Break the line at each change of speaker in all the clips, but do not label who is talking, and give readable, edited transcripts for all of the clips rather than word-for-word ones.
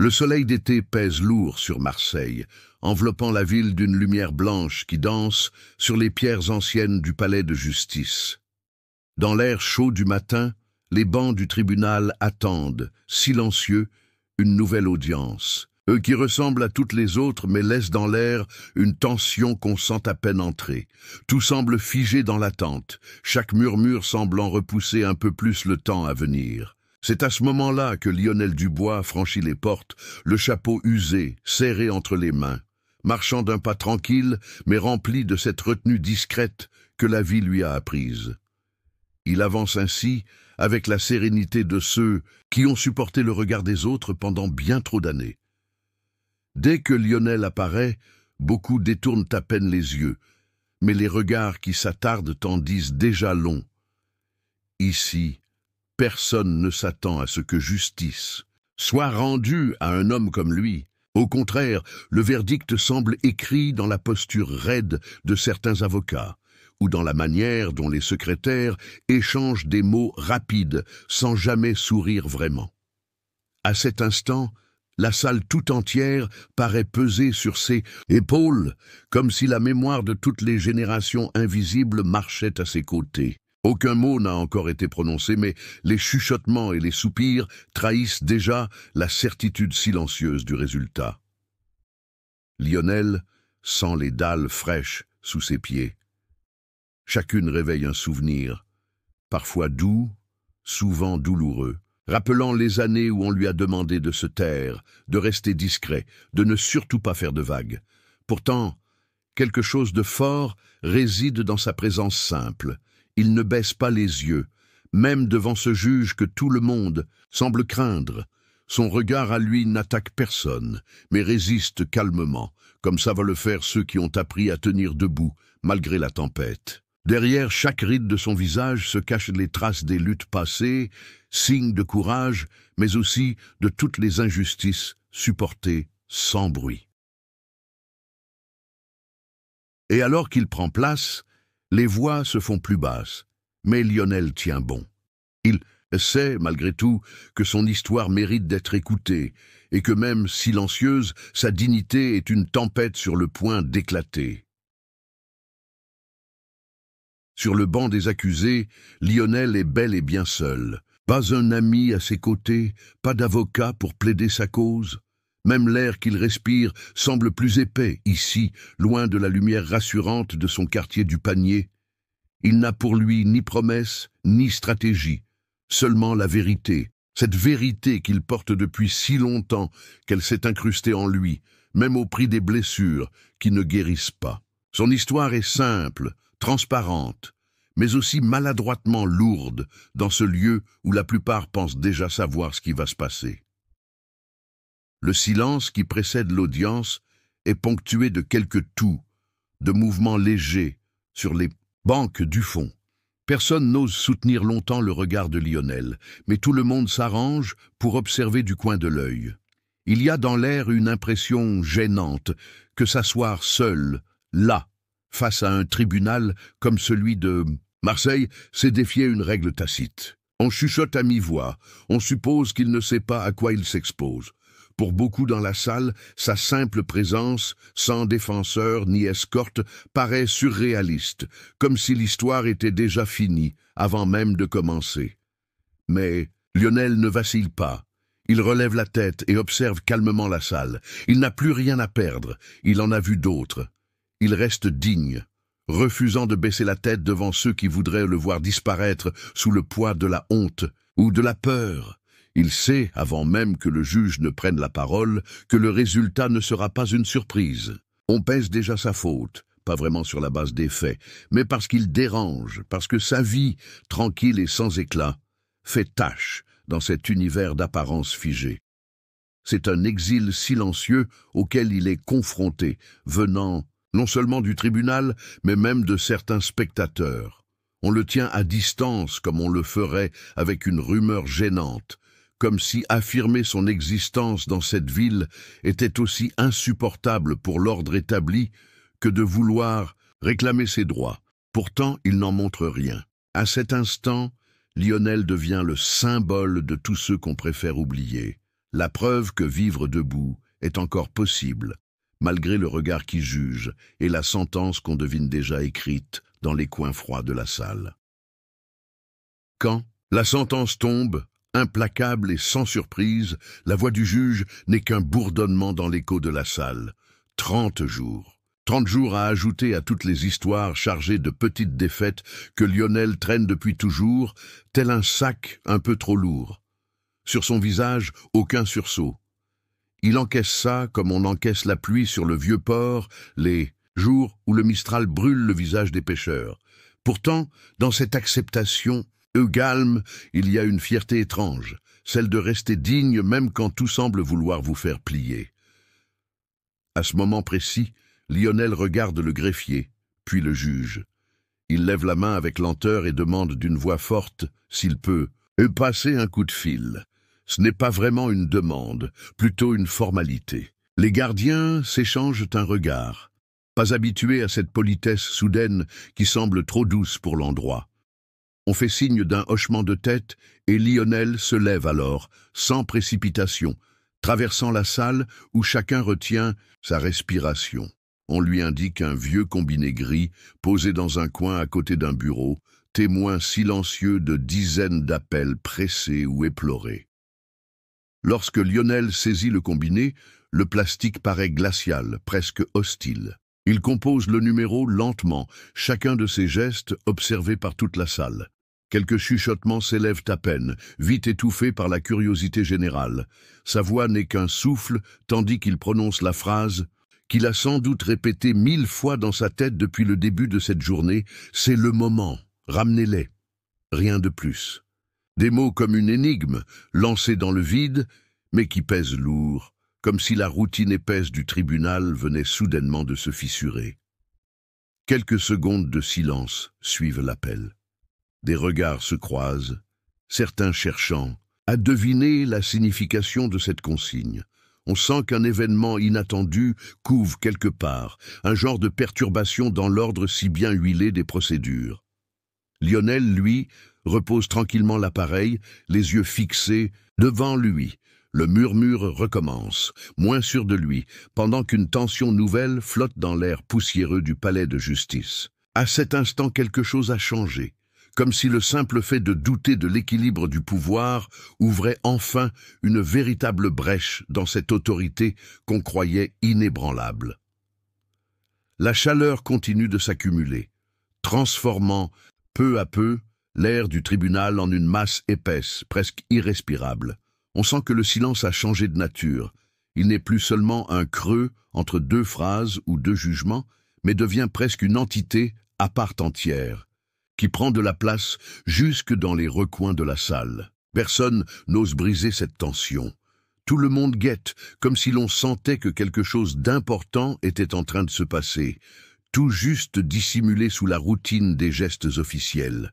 Le soleil d'été pèse lourd sur Marseille, enveloppant la ville d'une lumière blanche qui danse sur les pierres anciennes du palais de justice. Dans l'air chaud du matin, les bancs du tribunal attendent, silencieux, une nouvelle audience. Eux qui ressemblent à toutes les autres mais laissent dans l'air une tension qu'on sent à peine entrer. Tout semble figé dans l'attente, chaque murmure semblant repousser un peu plus le temps à venir. C'est à ce moment-là que Lionel Dubois franchit les portes, le chapeau usé, serré entre les mains, marchant d'un pas tranquille mais rempli de cette retenue discrète que la vie lui a apprise. Il avance ainsi avec la sérénité de ceux qui ont supporté le regard des autres pendant bien trop d'années. Dès que Lionel apparaît, beaucoup détournent à peine les yeux, mais les regards qui s'attardent en disent déjà long. Ici, personne ne s'attend à ce que justice soit rendue à un homme comme lui. Au contraire, le verdict semble écrit dans la posture raide de certains avocats, ou dans la manière dont les secrétaires échangent des mots rapides sans jamais sourire vraiment. À cet instant, la salle tout entière paraît peser sur ses épaules, comme si la mémoire de toutes les générations invisibles marchait à ses côtés. Aucun mot n'a encore été prononcé, mais les chuchotements et les soupirs trahissent déjà la certitude silencieuse du résultat. Lionel sent les dalles fraîches sous ses pieds. Chacune réveille un souvenir, parfois doux, souvent douloureux, rappelant les années où on lui a demandé de se taire, de rester discret, de ne surtout pas faire de vagues. Pourtant, quelque chose de fort réside dans sa présence simple. Il ne baisse pas les yeux, même devant ce juge que tout le monde semble craindre. Son regard à lui n'attaque personne, mais résiste calmement, comme savent le faire ceux qui ont appris à tenir debout, malgré la tempête. Derrière chaque ride de son visage se cachent les traces des luttes passées, signes de courage, mais aussi de toutes les injustices supportées sans bruit. Et alors qu'il prend place, les voix se font plus basses, mais Lionel tient bon. Il sait, malgré tout, que son histoire mérite d'être écoutée, et que même silencieuse, sa dignité est une tempête sur le point d'éclater. Sur le banc des accusés, Lionel est bel et bien seul. Pas un ami à ses côtés, pas d'avocat pour plaider sa cause. Même l'air qu'il respire semble plus épais, ici, loin de la lumière rassurante de son quartier du Panier. Il n'a pour lui ni promesse, ni stratégie, seulement la vérité. Cette vérité qu'il porte depuis si longtemps qu'elle s'est incrustée en lui, même au prix des blessures qui ne guérissent pas. Son histoire est simple, transparente, mais aussi maladroitement lourde dans ce lieu où la plupart pensent déjà savoir ce qui va se passer. Le silence qui précède l'audience est ponctué de quelques toux, de mouvements légers sur les banques du fond. Personne n'ose soutenir longtemps le regard de Lionel, mais tout le monde s'arrange pour observer du coin de l'œil. Il y a dans l'air une impression gênante que s'asseoir seul, là, face à un tribunal comme celui de Marseille, c'est défier une règle tacite. On chuchote à mi-voix, on suppose qu'il ne sait pas à quoi il s'expose. Pour beaucoup dans la salle, sa simple présence, sans défenseur ni escorte, paraît surréaliste, comme si l'histoire était déjà finie, avant même de commencer. Mais Lionel ne vacille pas. Il relève la tête et observe calmement la salle. Il n'a plus rien à perdre, il en a vu d'autres. Il reste digne, refusant de baisser la tête devant ceux qui voudraient le voir disparaître sous le poids de la honte ou de la peur. Il sait, avant même que le juge ne prenne la parole, que le résultat ne sera pas une surprise. On pèse déjà sa faute, pas vraiment sur la base des faits, mais parce qu'il dérange, parce que sa vie, tranquille et sans éclat, fait tache dans cet univers d'apparence figée. C'est un exil silencieux auquel il est confronté, venant non seulement du tribunal, mais même de certains spectateurs. On le tient à distance comme on le ferait avec une rumeur gênante, comme si affirmer son existence dans cette ville était aussi insupportable pour l'ordre établi que de vouloir réclamer ses droits. Pourtant, il n'en montre rien. À cet instant, Lionel devient le symbole de tous ceux qu'on préfère oublier. la preuve que vivre debout est encore possible, malgré le regard qui juge et la sentence qu'on devine déjà écrite dans les coins froids de la salle. Quand la sentence tombe, implacable et sans surprise, la voix du juge n'est qu'un bourdonnement dans l'écho de la salle. 30 jours. 30 jours à ajouter à toutes les histoires chargées de petites défaites que Lionel traîne depuis toujours, tel un sac un peu trop lourd. Sur son visage, aucun sursaut. Il encaisse ça comme on encaisse la pluie sur le vieux port, les jours où le Mistral brûle le visage des pêcheurs. Pourtant, dans cette acceptation, calme, il y a une fierté étrange, celle de rester digne même quand tout semble vouloir vous faire plier. À ce moment précis, Lionel regarde le greffier, puis le juge. Il lève la main avec lenteur et demande d'une voix forte, s'il peut, « passer un coup de fil ». Ce n'est pas vraiment une demande, plutôt une formalité. Les gardiens s'échangent un regard, pas habitués à cette politesse soudaine qui semble trop douce pour l'endroit. On fait signe d'un hochement de tête et Lionel se lève alors, sans précipitation, traversant la salle où chacun retient sa respiration. On lui indique un vieux combiné gris posé dans un coin à côté d'un bureau, témoin silencieux de dizaines d'appels pressés ou éplorés. Lorsque Lionel saisit le combiné, le plastique paraît glacial, presque hostile. Il compose le numéro lentement, chacun de ses gestes observés par toute la salle. Quelques chuchotements s'élèvent à peine, vite étouffés par la curiosité générale. Sa voix n'est qu'un souffle, tandis qu'il prononce la phrase qu'il a sans doute répétée 1000 fois dans sa tête depuis le début de cette journée. C'est le moment, ramenez-les. Rien de plus. Des mots comme une énigme, lancés dans le vide, mais qui pèsent lourd, comme si la routine épaisse du tribunal venait soudainement de se fissurer. Quelques secondes de silence suivent l'appel. Des regards se croisent, certains cherchant à deviner la signification de cette consigne. On sent qu'un événement inattendu couve quelque part, un genre de perturbation dans l'ordre si bien huilé des procédures. Lionel, lui, repose tranquillement l'appareil, les yeux fixés devant lui. Le murmure recommence, moins sûr de lui, pendant qu'une tension nouvelle flotte dans l'air poussiéreux du palais de justice. À cet instant, quelque chose a changé, comme si le simple fait de douter de l'équilibre du pouvoir ouvrait enfin une véritable brèche dans cette autorité qu'on croyait inébranlable. La chaleur continue de s'accumuler, transformant peu à peu l'air du tribunal en une masse épaisse, presque irrespirable. On sent que le silence a changé de nature. Il n'est plus seulement un creux entre deux phrases ou deux jugements, mais devient presque une entité à part entière, qui prend de la place jusque dans les recoins de la salle. Personne n'ose briser cette tension. Tout le monde guette, comme si l'on sentait que quelque chose d'important était en train de se passer, tout juste dissimulé sous la routine des gestes officiels.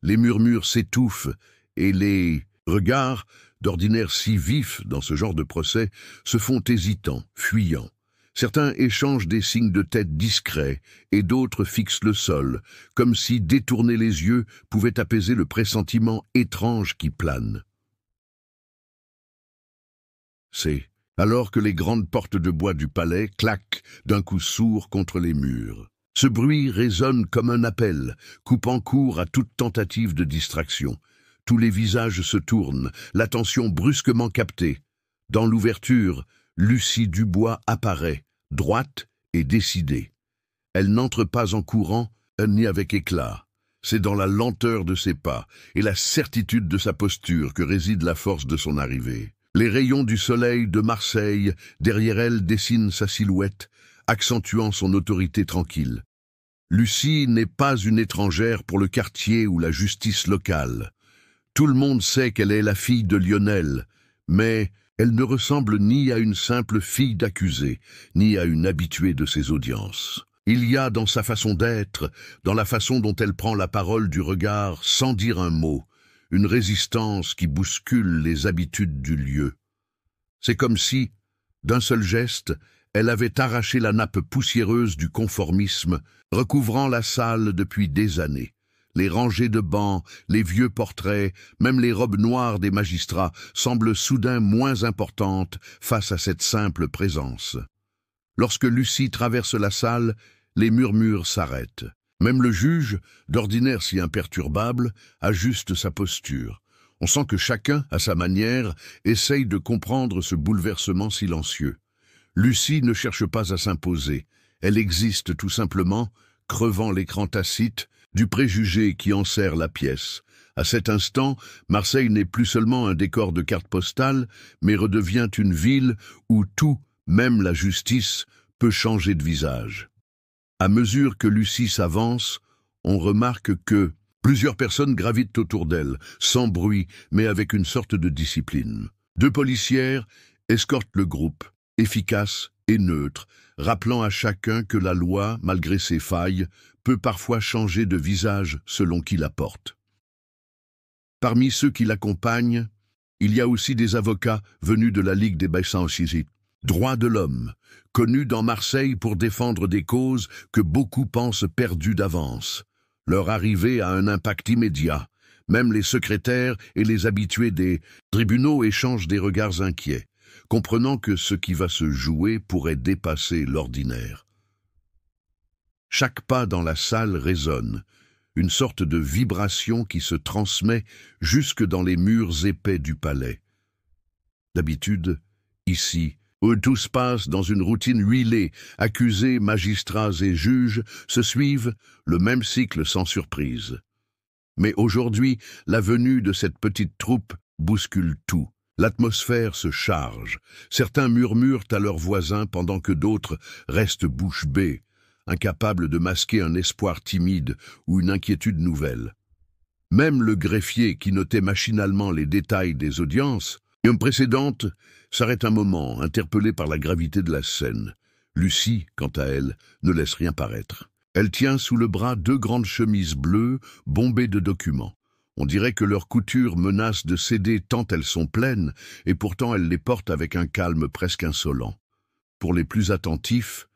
Les murmures s'étouffent et les regards, d'ordinaire si vifs dans ce genre de procès, se font hésitants, fuyants. Certains échangent des signes de tête discrets et d'autres fixent le sol, comme si détourner les yeux pouvait apaiser le pressentiment étrange qui plane. C'est alors que les grandes portes de bois du palais claquent d'un coup sourd contre les murs. Ce bruit résonne comme un appel, coupant court à toute tentative de distraction. Tous les visages se tournent, l'attention brusquement captée. Dans l'ouverture, Lucie Dubois apparaît, droite et décidée. Elle n'entre pas en courant, ni avec éclat. C'est dans la lenteur de ses pas et la certitude de sa posture que réside la force de son arrivée. Les rayons du soleil de Marseille, derrière elle, dessinent sa silhouette, accentuant son autorité tranquille. Lucie n'est pas une étrangère pour le quartier ou la justice locale. Tout le monde sait qu'elle est la fille de Lionel, mais elle ne ressemble ni à une simple fille d'accusé, ni à une habituée de ses audiences. Il y a dans sa façon d'être, dans la façon dont elle prend la parole du regard sans dire un mot, une résistance qui bouscule les habitudes du lieu. C'est comme si, d'un seul geste, elle avait arraché la nappe poussiéreuse du conformisme, recouvrant la salle depuis des années. Les rangées de bancs, les vieux portraits, même les robes noires des magistrats semblent soudain moins importantes face à cette simple présence. Lorsque Lucie traverse la salle, les murmures s'arrêtent. Même le juge, d'ordinaire si imperturbable, ajuste sa posture. On sent que chacun, à sa manière, essaye de comprendre ce bouleversement silencieux. Lucie ne cherche pas à s'imposer. Elle existe tout simplement, crevant l'écran tacite du préjugé qui enserre la pièce. À cet instant, Marseille n'est plus seulement un décor de carte postale, mais redevient une ville où tout, même la justice, peut changer de visage. À mesure que Lucie s'avance, on remarque que plusieurs personnes gravitent autour d'elle, sans bruit, mais avec une sorte de discipline. 2 policières escortent le groupe, efficaces et neutres, rappelant à chacun que la loi, malgré ses failles, peut parfois changer de visage selon qui la porte. Parmi ceux qui l'accompagnent, il y a aussi des avocats venus de la Ligue des Bassins-Chizit, droits de l'homme, connus dans Marseille pour défendre des causes que beaucoup pensent perdues d'avance. Leur arrivée a un impact immédiat. Même les secrétaires et les habitués des tribunaux échangent des regards inquiets, comprenant que ce qui va se jouer pourrait dépasser l'ordinaire. Chaque pas dans la salle résonne, une sorte de vibration qui se transmet jusque dans les murs épais du palais. D'habitude, ici, où tout se passe dans une routine huilée, accusés, magistrats et juges se suivent le même cycle sans surprise. Mais aujourd'hui, la venue de cette petite troupe bouscule tout. L'atmosphère se charge. Certains murmurent à leurs voisins pendant que d'autres restent bouche bée, incapables de masquer un espoir timide ou une inquiétude nouvelle. Même le greffier qui notait machinalement les détails des audiences précédentes s'arrête un moment, interpellé par la gravité de la scène. Lucie, quant à elle, ne laisse rien paraître. Elle tient sous le bras 2 grandes chemises bleues bombées de documents. On dirait que leurs coutures menacent de céder tant elles sont pleines, et pourtant elle les porte avec un calme presque insolent. Pour les plus attentifs,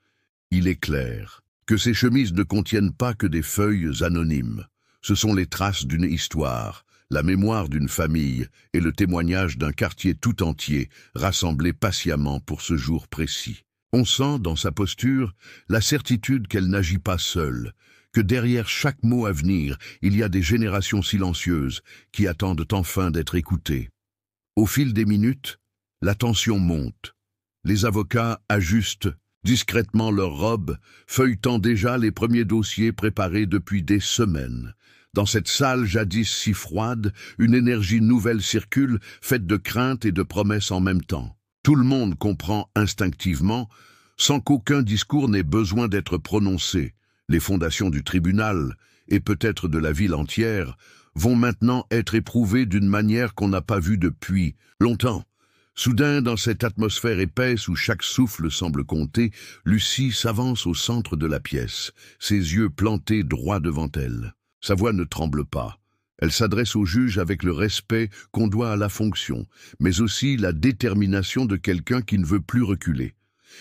il est clair que ces chemises ne contiennent pas que des feuilles anonymes. Ce sont les traces d'une histoire, la mémoire d'une famille et le témoignage d'un quartier tout entier, rassemblé patiemment pour ce jour précis. On sent dans sa posture la certitude qu'elle n'agit pas seule, que derrière chaque mot à venir, il y a des générations silencieuses qui attendent enfin d'être écoutées. Au fil des minutes, la tension monte. Les avocats ajustent discrètement leurs robes, feuilletant déjà les premiers dossiers préparés depuis des semaines. Dans cette salle jadis si froide, une énergie nouvelle circule, faite de crainte et de promesses en même temps. Tout le monde comprend instinctivement, sans qu'aucun discours n'ait besoin d'être prononcé. Les fondations du tribunal, et peut-être de la ville entière, vont maintenant être éprouvées d'une manière qu'on n'a pas vue depuis longtemps. Soudain, dans cette atmosphère épaisse où chaque souffle semble compter, Lucie s'avance au centre de la pièce, ses yeux plantés droit devant elle. Sa voix ne tremble pas. Elle s'adresse au juge avec le respect qu'on doit à la fonction, mais aussi la détermination de quelqu'un qui ne veut plus reculer.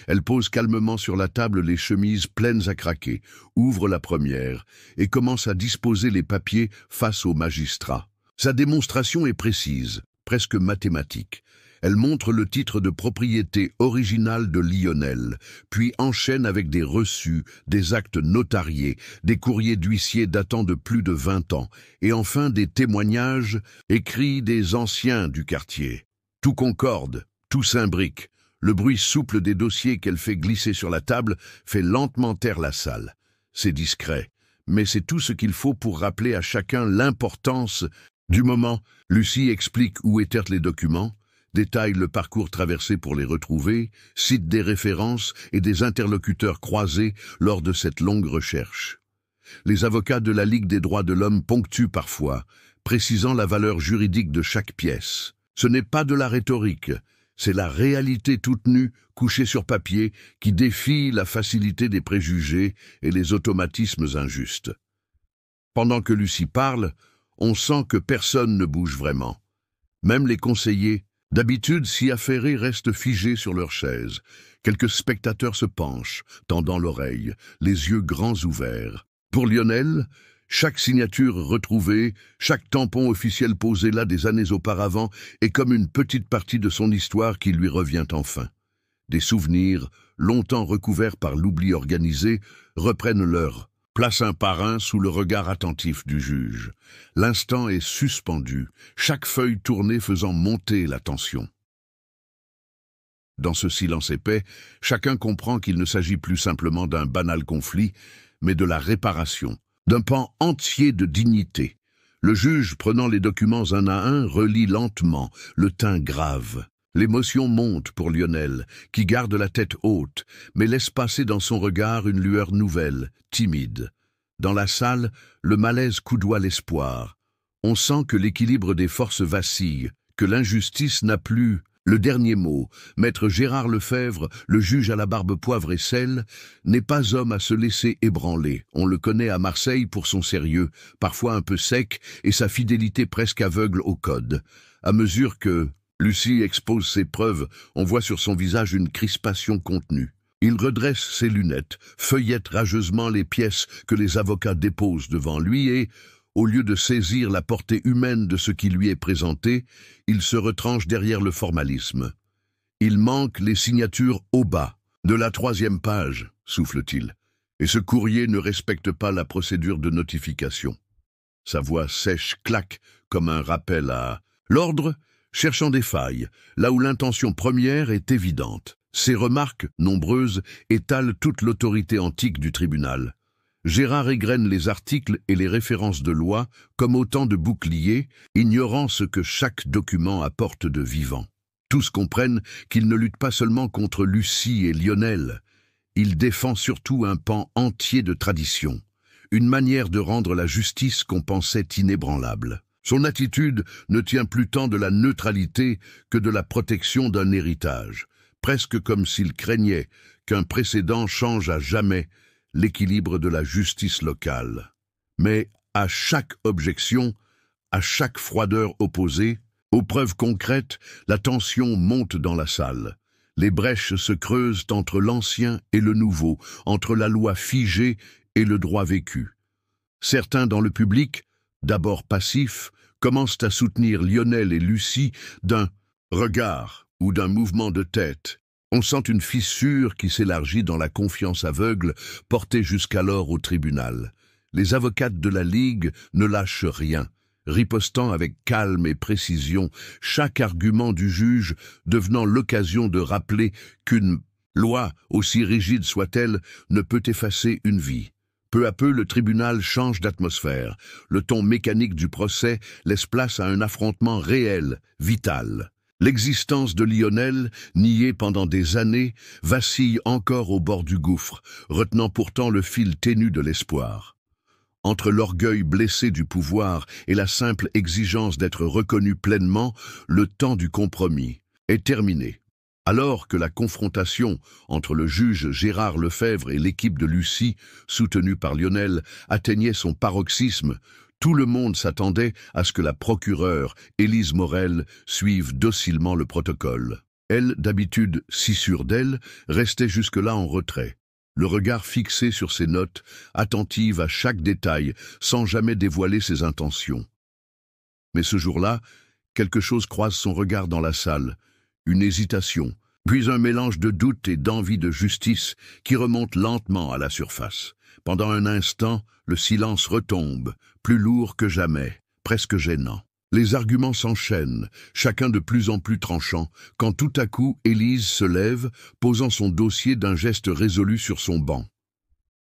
Elle pose calmement sur la table les chemises pleines à craquer, ouvre la première et commence à disposer les papiers face au magistrat. Sa démonstration est précise, presque mathématique. Elle montre le titre de propriété original de Lionel, puis enchaîne avec des reçus, des actes notariés, des courriers d'huissier datant de plus de 20 ans, et enfin des témoignages écrits des anciens du quartier. Tout concorde, tout s'imbrique. Le bruit souple des dossiers qu'elle fait glisser sur la table fait lentement taire la salle. C'est discret, mais c'est tout ce qu'il faut pour rappeler à chacun l'importance du moment. Lucie explique où étaient les documents, détaille le parcours traversé pour les retrouver, cite des références et des interlocuteurs croisés lors de cette longue recherche. Les avocats de la Ligue des droits de l'homme ponctuent parfois, précisant la valeur juridique de chaque pièce. Ce n'est pas de la rhétorique, c'est la réalité toute nue, couchée sur papier, qui défie la facilité des préjugés et les automatismes injustes. Pendant que Lucie parle, on sent que personne ne bouge vraiment. Même les conseillers, d'habitude si affairés, restent figés sur leurs chaises. Quelques spectateurs se penchent, tendant l'oreille, les yeux grands ouverts. Pour Lionel, Chaque signature retrouvée, chaque tampon officiel posé là des années auparavant est comme une petite partie de son histoire qui lui revient enfin. Des souvenirs, longtemps recouverts par l'oubli organisé, reprennent leur place un par un sous le regard attentif du juge. L'instant est suspendu, chaque feuille tournée faisant monter la tension. Dans ce silence épais, chacun comprend qu'il ne s'agit plus simplement d'un banal conflit, mais de la réparation, d'un pan entier de dignité. Le juge, prenant les documents un à un, relit lentement, le teint grave. L'émotion monte pour Lionel, qui garde la tête haute, mais laisse passer dans son regard une lueur nouvelle, timide. Dans la salle, le malaise coudoie l'espoir. On sent que l'équilibre des forces vacille, que l'injustice n'a plus le dernier mot. Maître Gérard Lefebvre, le juge à la barbe poivre et sel, n'est pas homme à se laisser ébranler. On le connaît à Marseille pour son sérieux, parfois un peu sec, et sa fidélité presque aveugle au code. À mesure que Lucie expose ses preuves, on voit sur son visage une crispation contenue. Il redresse ses lunettes, feuillette rageusement les pièces que les avocats déposent devant lui et, au lieu de saisir la portée humaine de ce qui lui est présenté, il se retranche derrière le formalisme. Il manque les signatures au bas, de la 3e page, souffle-t-il, et ce courrier ne respecte pas la procédure de notification. Sa voix sèche claque comme un rappel à l'ordre, cherchant des failles, là où l'intention première est évidente. Ces remarques, nombreuses, étalent toute l'autorité antique du tribunal. Gérard égrène les articles et les références de loi comme autant de boucliers, ignorant ce que chaque document apporte de vivant. Tous comprennent qu'il ne lutte pas seulement contre Lucie et Lionel. Il défend surtout un pan entier de tradition, une manière de rendre la justice qu'on pensait inébranlable. Son attitude ne tient plus tant de la neutralité que de la protection d'un héritage, presque comme s'il craignait qu'un précédent change à jamais l'équilibre de la justice locale. Mais à chaque objection, à chaque froideur opposée, aux preuves concrètes, la tension monte dans la salle. Les brèches se creusent entre l'ancien et le nouveau, entre la loi figée et le droit vécu. Certains dans le public, d'abord passifs, commencent à soutenir Lionel et Lucie d'un regard ou d'un mouvement de tête. On sent une fissure qui s'élargit dans la confiance aveugle portée jusqu'alors au tribunal. Les avocates de la Ligue ne lâchent rien, ripostant avec calme et précision, chaque argument du juge devenant l'occasion de rappeler qu'une loi, aussi rigide soit-elle, ne peut effacer une vie. Peu à peu, le tribunal change d'atmosphère. Le ton mécanique du procès laisse place à un affrontement réel, vital. L'existence de Lionel, niée pendant des années, vacille encore au bord du gouffre, retenant pourtant le fil ténu de l'espoir. Entre l'orgueil blessé du pouvoir et la simple exigence d'être reconnu pleinement, le temps du compromis est terminé. Alors que la confrontation entre le juge Gérard Lefebvre et l'équipe de Lucie, soutenue par Lionel, atteignait son paroxysme, tout le monde s'attendait à ce que la procureure, Élise Morel, suive docilement le protocole. Elle, d'habitude si sûre d'elle, restait jusque-là en retrait, le regard fixé sur ses notes, attentive à chaque détail, sans jamais dévoiler ses intentions. Mais ce jour-là, quelque chose croise son regard dans la salle, une hésitation, puis un mélange de doute et d'envie de justice qui remonte lentement à la surface. Pendant un instant, le silence retombe, plus lourd que jamais, presque gênant. Les arguments s'enchaînent, chacun de plus en plus tranchant, quand tout à coup Élise se lève, posant son dossier d'un geste résolu sur son banc.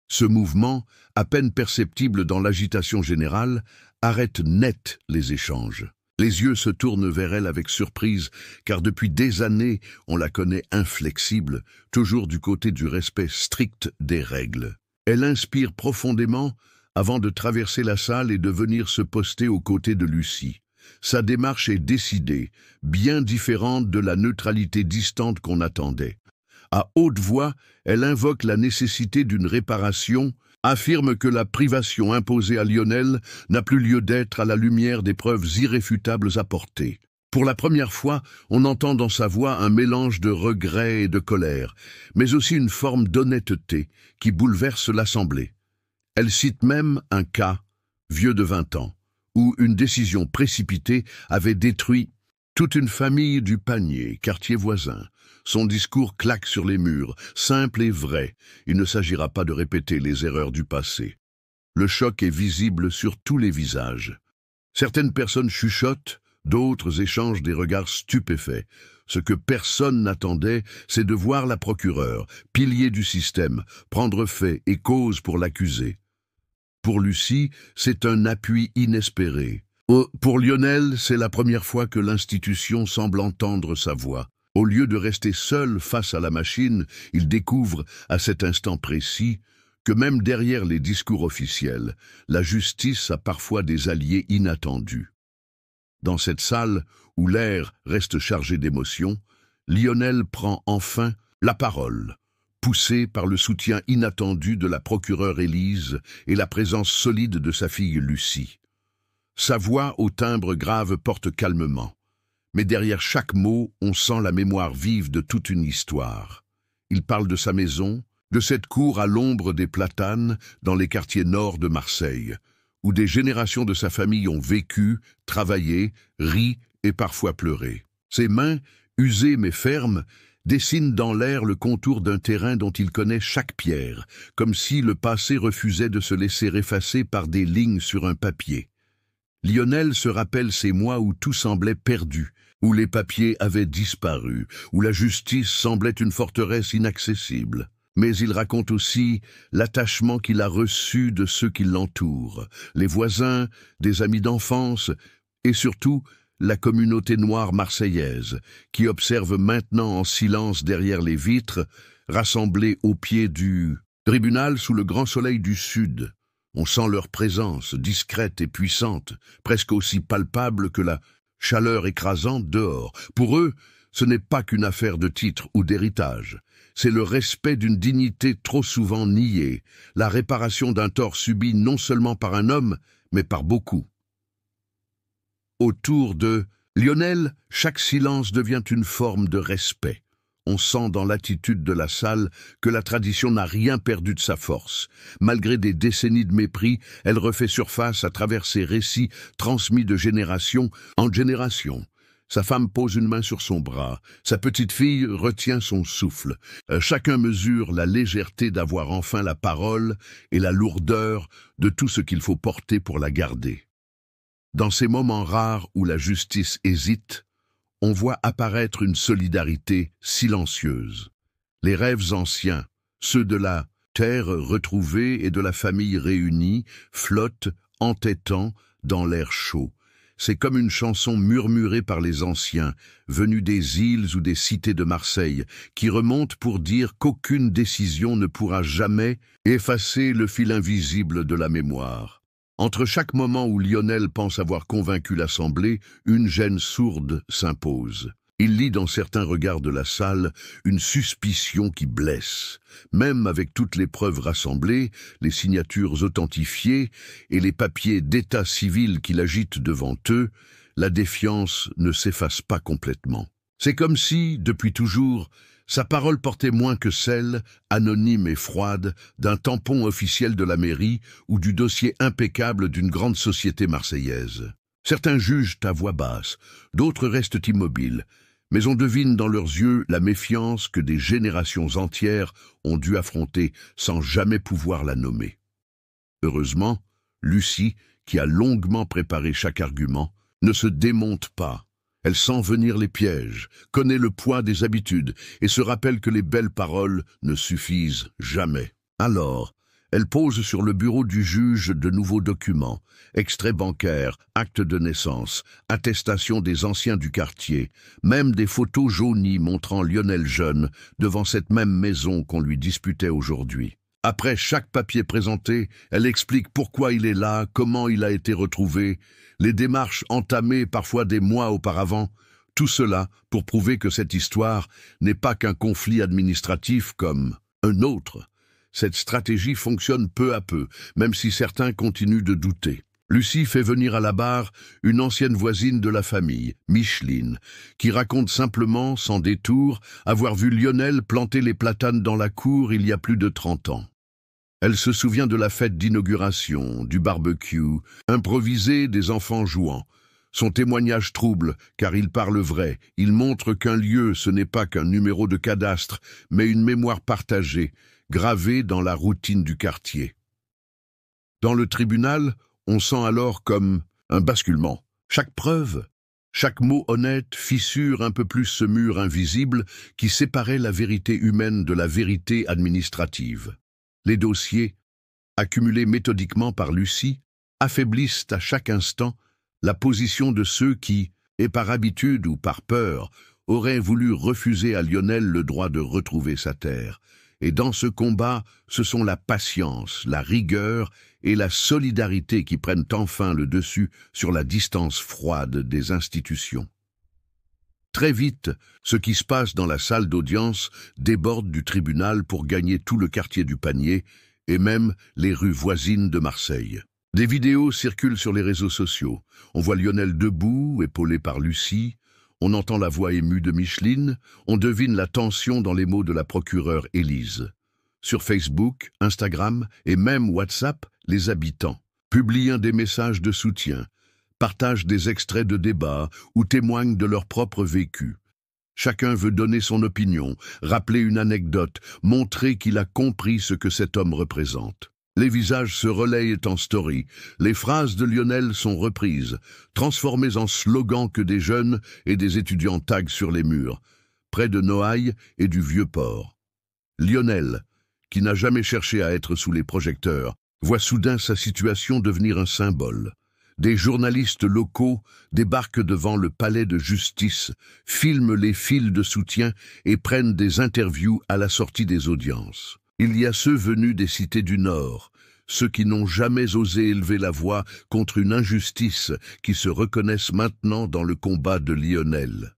Ce mouvement, à peine perceptible dans l'agitation générale, arrête net les échanges. Les yeux se tournent vers elle avec surprise, car depuis des années, on la connaît inflexible, toujours du côté du respect strict des règles. Elle inspire profondément avant de traverser la salle et de venir se poster aux côtés de Lucie. Sa démarche est décidée, bien différente de la neutralité distante qu'on attendait. À haute voix, elle invoque la nécessité d'une réparation, affirme que la privation imposée à Lionel n'a plus lieu d'être à la lumière des preuves irréfutables apportées. Pour la première fois, on entend dans sa voix un mélange de regret et de colère, mais aussi une forme d'honnêteté qui bouleverse l'assemblée. Elle cite même un cas, vieux de 20 ans, où une décision précipitée avait détruit toute une famille du panier, quartier voisin. Son discours claque sur les murs, simple et vrai. Il ne s'agira pas de répéter les erreurs du passé. Le choc est visible sur tous les visages. Certaines personnes chuchotent, d'autres échangent des regards stupéfaits. Ce que personne n'attendait, c'est de voir la procureure, pilier du système, prendre fait et cause pour l'accusé. Pour Lucie, c'est un appui inespéré. Pour Lionel, c'est la première fois que l'institution semble entendre sa voix. Au lieu de rester seul face à la machine, il découvre, à cet instant précis, que même derrière les discours officiels, la justice a parfois des alliés inattendus. Dans cette salle, où l'air reste chargé d'émotions, Lionel prend enfin la parole, poussé par le soutien inattendu de la procureure Élise et la présence solide de sa fille Lucie. Sa voix au timbre grave porte calmement, mais derrière chaque mot, on sent la mémoire vive de toute une histoire. Il parle de sa maison, de cette cour à l'ombre des platanes dans les quartiers nord de Marseille, où des générations de sa famille ont vécu, travaillé, ri et parfois pleuré. Ses mains, usées mais fermes, dessinent dans l'air le contour d'un terrain dont il connaît chaque pierre, comme si le passé refusait de se laisser effacer par des lignes sur un papier. Lionel se rappelle ces mois où tout semblait perdu, où les papiers avaient disparu, où la justice semblait une forteresse inaccessible. Mais il raconte aussi l'attachement qu'il a reçu de ceux qui l'entourent, les voisins, des amis d'enfance, et surtout la communauté noire marseillaise, qui observe maintenant en silence derrière les vitres, rassemblée au pied du tribunal sous le grand soleil du Sud. On sent leur présence, discrète et puissante, presque aussi palpable que la chaleur écrasante dehors. Pour eux, ce n'est pas qu'une affaire de titre ou d'héritage. C'est le respect d'une dignité trop souvent niée, la réparation d'un tort subi non seulement par un homme, mais par beaucoup. Autour de Lionel, chaque silence devient une forme de respect. On sent dans l'attitude de la salle que la tradition n'a rien perdu de sa force. Malgré des décennies de mépris, elle refait surface à travers ses récits transmis de génération en génération. Sa femme pose une main sur son bras, sa petite fille retient son souffle. Chacun mesure la légèreté d'avoir enfin la parole et la lourdeur de tout ce qu'il faut porter pour la garder. Dans ces moments rares où la justice hésite, on voit apparaître une solidarité silencieuse. Les rêves anciens, ceux de la terre retrouvée et de la famille réunie, flottent, entêtants, dans l'air chaud. C'est comme une chanson murmurée par les anciens, venus des îles ou des cités de Marseille, qui remonte pour dire qu'aucune décision ne pourra jamais effacer le fil invisible de la mémoire. Entre chaque moment où Lionel pense avoir convaincu l'Assemblée, une gêne sourde s'impose. Il lit dans certains regards de la salle une suspicion qui blesse. Même avec toutes les preuves rassemblées, les signatures authentifiées et les papiers d'état civil qu'il agite devant eux, la défiance ne s'efface pas complètement. C'est comme si, depuis toujours, sa parole portait moins que celle, anonyme et froide, d'un tampon officiel de la mairie ou du dossier impeccable d'une grande société marseillaise. Certains jugent à voix basse, d'autres restent immobiles, mais on devine dans leurs yeux la méfiance que des générations entières ont dû affronter sans jamais pouvoir la nommer. Heureusement, Lucie, qui a longuement préparé chaque argument, ne se démonte pas. Elle sent venir les pièges, connaît le poids des habitudes et se rappelle que les belles paroles ne suffisent jamais. Alors, elle pose sur le bureau du juge de nouveaux documents, extraits bancaires, actes de naissance, attestations des anciens du quartier, même des photos jaunies montrant Lionel jeune devant cette même maison qu'on lui disputait aujourd'hui. Après chaque papier présenté, elle explique pourquoi il est là, comment il a été retrouvé, les démarches entamées parfois des mois auparavant, tout cela pour prouver que cette histoire n'est pas qu'un conflit administratif comme un autre. Cette stratégie fonctionne peu à peu, même si certains continuent de douter. Lucie fait venir à la barre une ancienne voisine de la famille, Micheline, qui raconte simplement, sans détour, avoir vu Lionel planter les platanes dans la cour il y a plus de 30 ans. Elle se souvient de la fête d'inauguration, du barbecue, improvisé des enfants jouant. Son témoignage trouble, car il parle vrai. Il montre qu'un lieu, ce n'est pas qu'un numéro de cadastre, mais une mémoire partagée, gravée dans la routine du quartier. Dans le tribunal, on sent alors comme un basculement. Chaque preuve, chaque mot honnête fissure un peu plus ce mur invisible qui séparait la vérité humaine de la vérité administrative. Les dossiers, accumulés méthodiquement par Lucie, affaiblissent à chaque instant la position de ceux qui, et par habitude ou par peur, auraient voulu refuser à Lionel le droit de retrouver sa terre. Et dans ce combat, ce sont la patience, la rigueur et la solidarité qui prennent enfin le dessus sur la distance froide des institutions. Très vite, ce qui se passe dans la salle d'audience déborde du tribunal pour gagner tout le quartier du Panier et même les rues voisines de Marseille. Des vidéos circulent sur les réseaux sociaux. On voit Lionel debout, épaulé par Lucie. On entend la voix émue de Micheline. On devine la tension dans les mots de la procureure Élise. Sur Facebook, Instagram et même WhatsApp, les habitants publient des messages de soutien, partagent des extraits de débats ou témoignent de leur propre vécu. Chacun veut donner son opinion, rappeler une anecdote, montrer qu'il a compris ce que cet homme représente. Les visages se relayent en story, les phrases de Lionel sont reprises, transformées en slogans que des jeunes et des étudiants taguent sur les murs, près de Noailles et du Vieux-Port. Lionel, qui n'a jamais cherché à être sous les projecteurs, voit soudain sa situation devenir un symbole. Des journalistes locaux débarquent devant le palais de justice, filment les files de soutien et prennent des interviews à la sortie des audiences. Il y a ceux venus des cités du Nord, ceux qui n'ont jamais osé élever la voix contre une injustice qui se reconnaissent maintenant dans le combat de Lionel.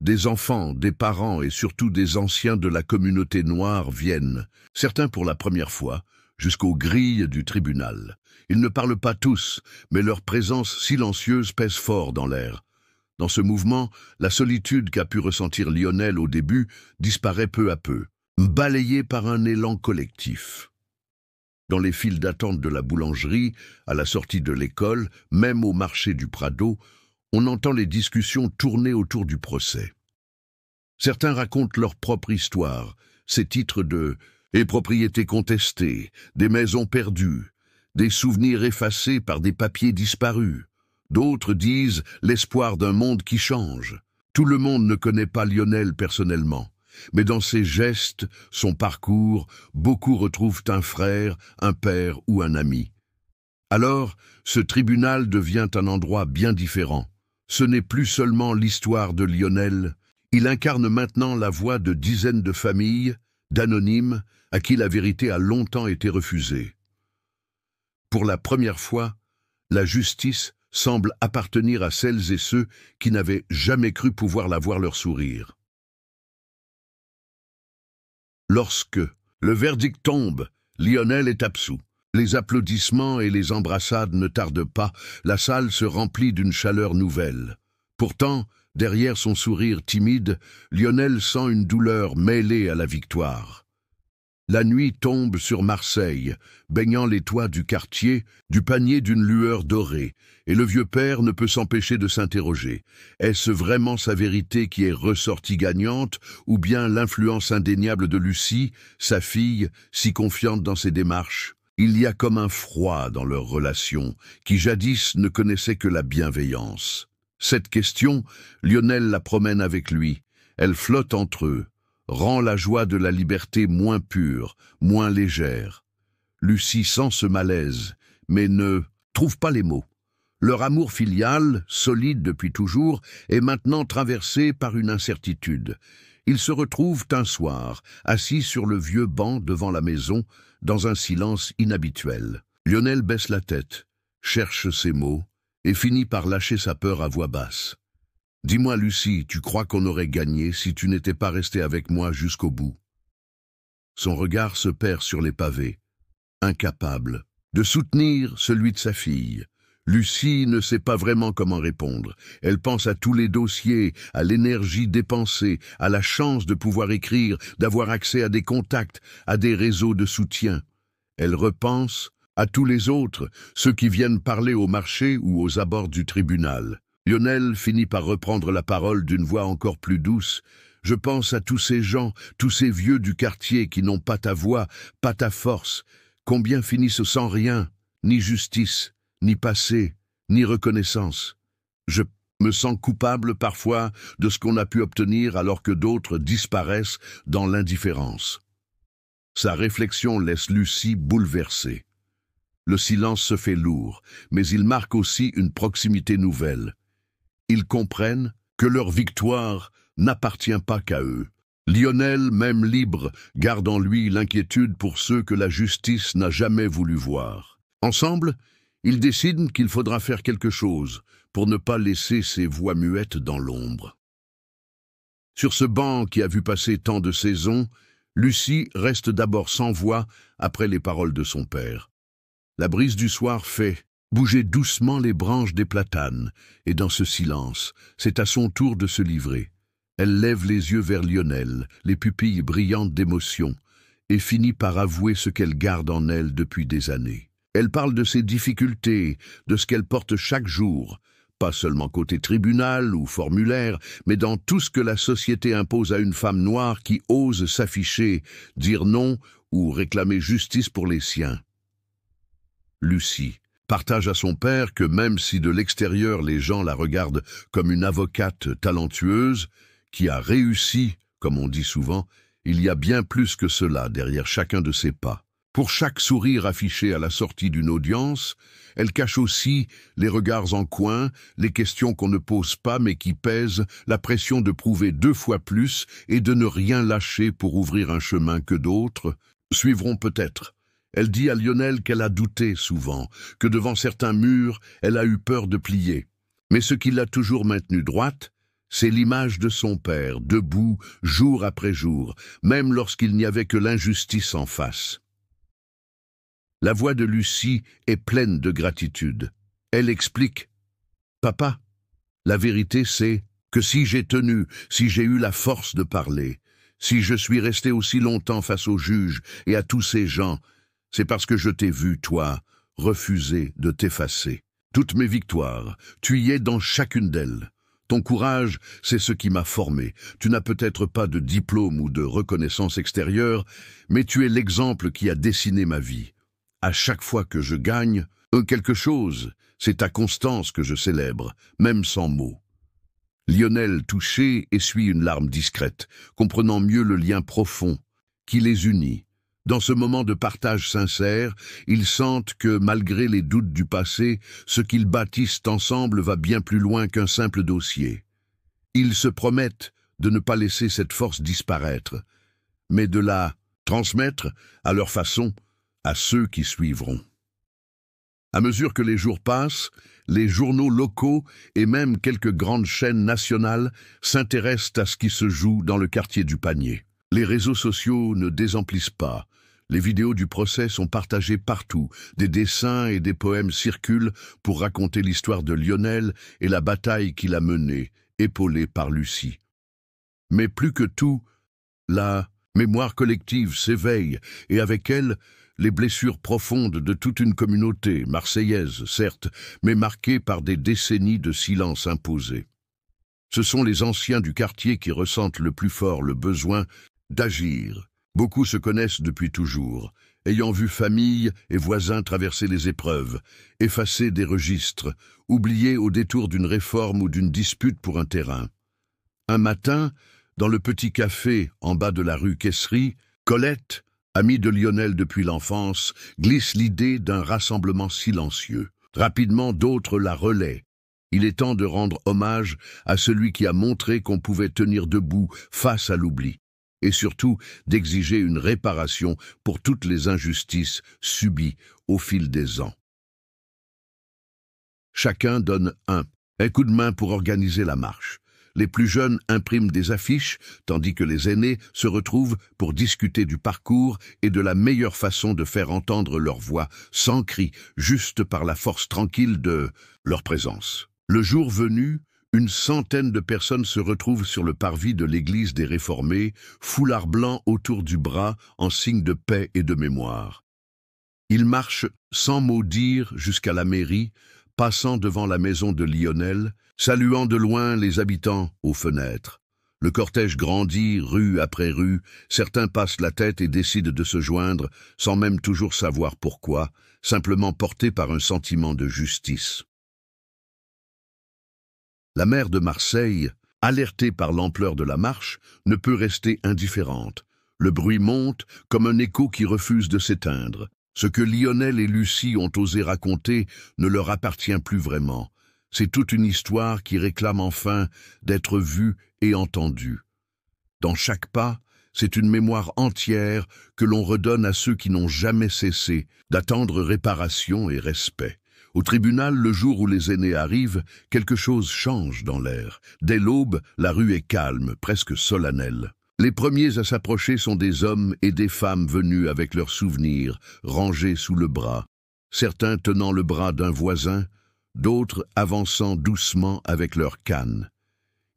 Des enfants, des parents et surtout des anciens de la communauté noire viennent, certains pour la première fois, jusqu'aux grilles du tribunal. Ils ne parlent pas tous, mais leur présence silencieuse pèse fort dans l'air. Dans ce mouvement, la solitude qu'a pu ressentir Lionel au début disparaît peu à peu, balayée par un élan collectif. Dans les files d'attente de la boulangerie, à la sortie de l'école, même au marché du Prado, on entend les discussions tourner autour du procès. Certains racontent leur propre histoire, ces titres de « et propriétés contestées »,« des maisons perdues », des souvenirs effacés par des papiers disparus. D'autres disent « l'espoir d'un monde qui change ». Tout le monde ne connaît pas Lionel personnellement, mais dans ses gestes, son parcours, beaucoup retrouvent un frère, un père ou un ami. Alors, ce tribunal devient un endroit bien différent. Ce n'est plus seulement l'histoire de Lionel, il incarne maintenant la voix de dizaines de familles, d'anonymes, à qui la vérité a longtemps été refusée. Pour la première fois, la justice semble appartenir à celles et ceux qui n'avaient jamais cru pouvoir la voir leur sourire. Lorsque le verdict tombe, Lionel est absous. Les applaudissements et les embrassades ne tardent pas, la salle se remplit d'une chaleur nouvelle. Pourtant, derrière son sourire timide, Lionel sent une douleur mêlée à la victoire. La nuit tombe sur Marseille, baignant les toits du quartier, du Panier d'une lueur dorée, et le vieux père ne peut s'empêcher de s'interroger. Est-ce vraiment sa vérité qui est ressortie gagnante, ou bien l'influence indéniable de Lucie, sa fille, si confiante dans ses démarches? Il y a comme un froid dans leur relation, qui jadis ne connaissait que la bienveillance. Cette question, Lionel la promène avec lui. Elle flotte entre eux, rend la joie de la liberté moins pure, moins légère. Lucie sent ce malaise, mais ne trouve pas les mots. Leur amour filial, solide depuis toujours, est maintenant traversé par une incertitude. Ils se retrouvent un soir, assis sur le vieux banc devant la maison, dans un silence inhabituel. Lionel baisse la tête, cherche ses mots, et finit par lâcher sa peur à voix basse. « Dis-moi, Lucie, tu crois qu'on aurait gagné si tu n'étais pas restée avec moi jusqu'au bout ?» Son regard se perd sur les pavés, incapable de soutenir celui de sa fille. Lucie ne sait pas vraiment comment répondre. Elle pense à tous les dossiers, à l'énergie dépensée, à la chance de pouvoir écrire, d'avoir accès à des contacts, à des réseaux de soutien. Elle repense à tous les autres, ceux qui viennent parler au marché ou aux abords du tribunal. Lionel finit par reprendre la parole d'une voix encore plus douce. « Je pense à tous ces gens, tous ces vieux du quartier qui n'ont pas ta voix, pas ta force. Combien finissent sans rien, ni justice, ni passé, ni reconnaissance. Je me sens coupable parfois de ce qu'on a pu obtenir alors que d'autres disparaissent dans l'indifférence. » Sa réflexion laisse Lucie bouleversée. Le silence se fait lourd, mais il marque aussi une proximité nouvelle. Ils comprennent que leur victoire n'appartient pas qu'à eux. Lionel, même libre, garde en lui l'inquiétude pour ceux que la justice n'a jamais voulu voir. Ensemble, ils décident qu'il faudra faire quelque chose pour ne pas laisser ces voix muettes dans l'ombre. Sur ce banc qui a vu passer tant de saisons, Lucie reste d'abord sans voix après les paroles de son père. La brise du soir fait bouger doucement les branches des platanes, et dans ce silence, c'est à son tour de se livrer. Elle lève les yeux vers Lionel, les pupilles brillantes d'émotion, et finit par avouer ce qu'elle garde en elle depuis des années. Elle parle de ses difficultés, de ce qu'elle porte chaque jour, pas seulement côté tribunal ou formulaire, mais dans tout ce que la société impose à une femme noire qui ose s'afficher, dire non ou réclamer justice pour les siens. Lucie partage à son père que même si de l'extérieur les gens la regardent comme une avocate talentueuse, qui a réussi, comme on dit souvent, il y a bien plus que cela derrière chacun de ses pas. Pour chaque sourire affiché à la sortie d'une audience, elle cache aussi les regards en coin, les questions qu'on ne pose pas mais qui pèsent, la pression de prouver 2 fois plus et de ne rien lâcher pour ouvrir un chemin que d'autres suivront peut-être. Elle dit à Lionel qu'elle a douté souvent, que devant certains murs, elle a eu peur de plier. Mais ce qui l'a toujours maintenue droite, c'est l'image de son père, debout, jour après jour, même lorsqu'il n'y avait que l'injustice en face. La voix de Lucie est pleine de gratitude. Elle explique « Papa, la vérité c'est que si j'ai tenu, si j'ai eu la force de parler, si je suis resté aussi longtemps face au juge et à tous ces gens, c'est parce que je t'ai vu, toi, refuser de t'effacer. Toutes mes victoires, tu y es dans chacune d'elles. Ton courage, c'est ce qui m'a formé. Tu n'as peut-être pas de diplôme ou de reconnaissance extérieure, mais tu es l'exemple qui a dessiné ma vie. À chaque fois que je gagne quelque chose, c'est ta constance que je célèbre, même sans mots. » Lionel, touché, essuie une larme discrète, comprenant mieux le lien profond qui les unit. Dans ce moment de partage sincère, ils sentent que, malgré les doutes du passé, ce qu'ils bâtissent ensemble va bien plus loin qu'un simple dossier. Ils se promettent de ne pas laisser cette force disparaître, mais de la transmettre, à leur façon, à ceux qui suivront. À mesure que les jours passent, les journaux locaux et même quelques grandes chaînes nationales s'intéressent à ce qui se joue dans le quartier du Panier. Les réseaux sociaux ne désemplissent pas. Les vidéos du procès sont partagées partout. Des dessins et des poèmes circulent pour raconter l'histoire de Lionel et la bataille qu'il a menée, épaulée par Lucie. Mais plus que tout, la mémoire collective s'éveille et avec elle, les blessures profondes de toute une communauté, marseillaise certes, mais marquée par des décennies de silence imposé. Ce sont les anciens du quartier qui ressentent le plus fort le besoin d'agir. Beaucoup se connaissent depuis toujours, ayant vu famille et voisins traverser les épreuves, effacer des registres, oublier au détour d'une réforme ou d'une dispute pour un terrain. Un matin, dans le petit café en bas de la rue Caisserie, Colette, amie de Lionel depuis l'enfance, glisse l'idée d'un rassemblement silencieux. Rapidement, d'autres la relaient. Il est temps de rendre hommage à celui qui a montré qu'on pouvait tenir debout face à l'oubli, et surtout d'exiger une réparation pour toutes les injustices subies au fil des ans. Chacun donne un coup de main pour organiser la marche. Les plus jeunes impriment des affiches, tandis que les aînés se retrouvent pour discuter du parcours et de la meilleure façon de faire entendre leur voix, sans cri, juste par la force tranquille de leur présence. Le jour venu, une centaine de personnes se retrouvent sur le parvis de l'église des Réformés, foulard blanc autour du bras en signe de paix et de mémoire. Il marche sans mot dire jusqu'à la mairie, passant devant la maison de Lionel, saluant de loin les habitants aux fenêtres. Le cortège grandit rue après rue, certains passent la tête et décident de se joindre, sans même toujours savoir pourquoi, simplement portés par un sentiment de justice. La maire de Marseille, alertée par l'ampleur de la marche, ne peut rester indifférente. Le bruit monte comme un écho qui refuse de s'éteindre. Ce que Lionel et Lucie ont osé raconter ne leur appartient plus vraiment. C'est toute une histoire qui réclame enfin d'être vue et entendue. Dans chaque pas, c'est une mémoire entière que l'on redonne à ceux qui n'ont jamais cessé d'attendre réparation et respect. Au tribunal, le jour où les aînés arrivent, quelque chose change dans l'air. Dès l'aube, la rue est calme, presque solennelle. Les premiers à s'approcher sont des hommes et des femmes venus avec leurs souvenirs, rangés sous le bras. Certains tenant le bras d'un voisin, d'autres avançant doucement avec leur canne.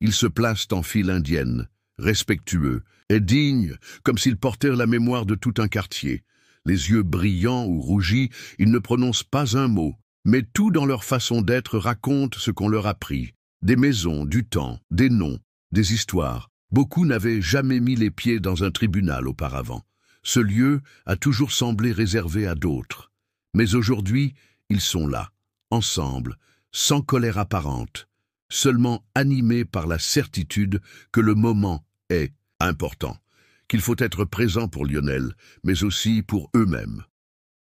Ils se placent en file indienne, respectueux et dignes, comme s'ils portèrent la mémoire de tout un quartier. Les yeux brillants ou rougis, ils ne prononcent pas un mot, mais tout dans leur façon d'être raconte ce qu'on leur a appris. Des maisons, du temps, des noms, des histoires. Beaucoup n'avaient jamais mis les pieds dans un tribunal auparavant. Ce lieu a toujours semblé réservé à d'autres. Mais aujourd'hui, ils sont là, ensemble, sans colère apparente, seulement animés par la certitude que le moment est important, qu'il faut être présent pour Lionel, mais aussi pour eux-mêmes.